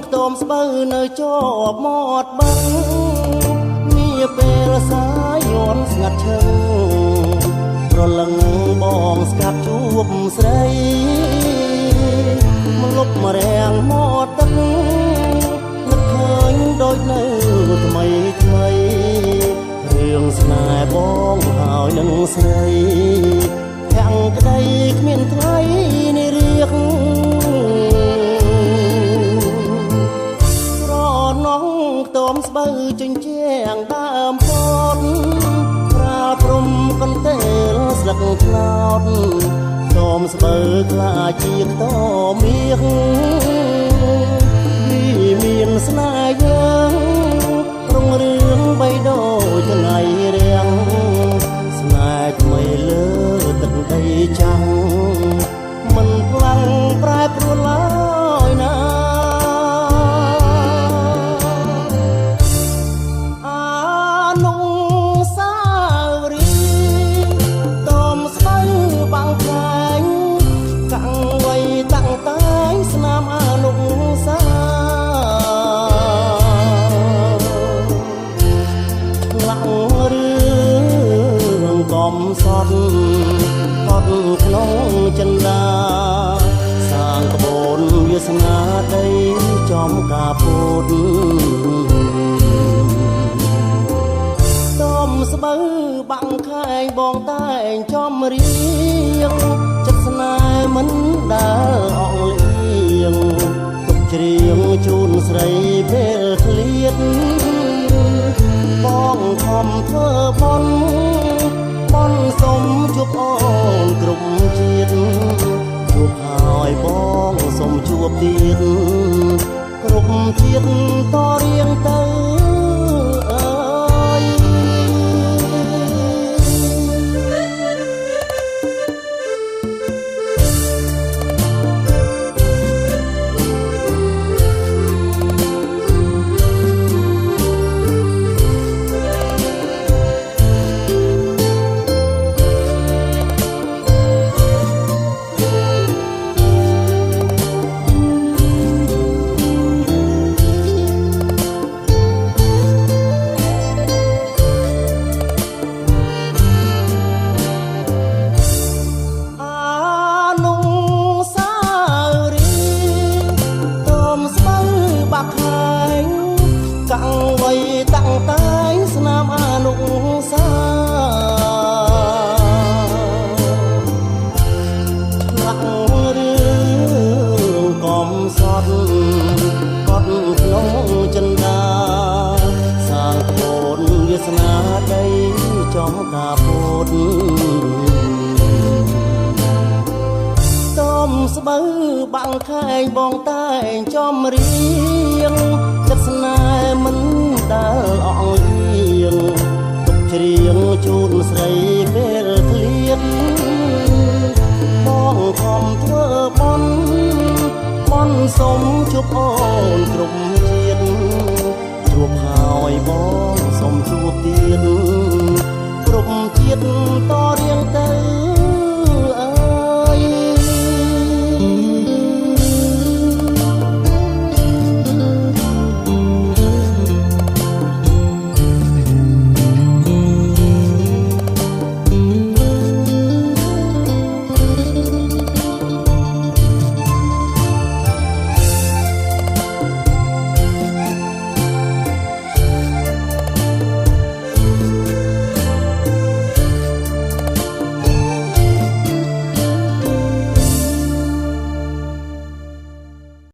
ខ្ទមស្បូវនៅជាប់មាត់បឹងនាពេលសាយយន់ស្ងាត់ឈឹងប្រលឹងបងស្កាត់ជួបស្រីមកលុបមករាំងមាត់ទឹកនឹកឃើញដូចនៅថ្មីថ្មីរឿងស្នេហ៍បងហើយនឹងស្រីខាងក្តីគ្មានថ្ងៃនេះរៀកស្រណងខ្ទមស្បូវជញ្ជាំងដើមផតប្រាព្រំកន្ទេលស្លឹកថ្នោតខ្ទមស្បូវខ្លាចជាខ្ទមមាសវាមានស្នេហ៍យើងរុងរឿងបីដូចថ្ងៃរៀងស្នេហ៍ថ្មីលើទឹកដីចាំងមិនខ្លាំងប្រែប្រួលឡើយណាអានុសាវរីយ៍តមស្បូវបាំងខ្លាញ់កាំងໄວតាំងតែងស្នាមអានុសាកំសត់កត់ក្នុងចិន្តាសាងក្បូនវាសនាដីចំការពុតតំស្បូវបាំងខែងបងតែងចំរៀងចិត្តស្នេហ៍មិនដែលអងលៀងទុកច្រៀងជូនស្រីពេលឃ្លាតបងខំធ្វើបុណ្យបនសុំជួបអូនគ្រប់ជាតិជួបហើយបងសុំជួបទៀតគ្រប់ជាតិតរៀងទៅអើយកាំងໄວតាំងតែងស្នាមអានុសាឆ្លាក់រឿងកំសត់កត់ក្នុងចិន្តាសាងក្បូនវាសនាដីចំការពុតតំស្បូវបាំងខែងបងតែងចំរៀងចិត្តស្នេហ៍មិនដែលអងលៀងទុកច្រៀងជូនស្រីពេលឃ្លាតបងខំធ្វើបុណ្យបនសុំជួបអូនគ្រប់ជាតិជួបហើយបងសុំជួបទៀតគ្រប់ជាតិតរៀងទៅ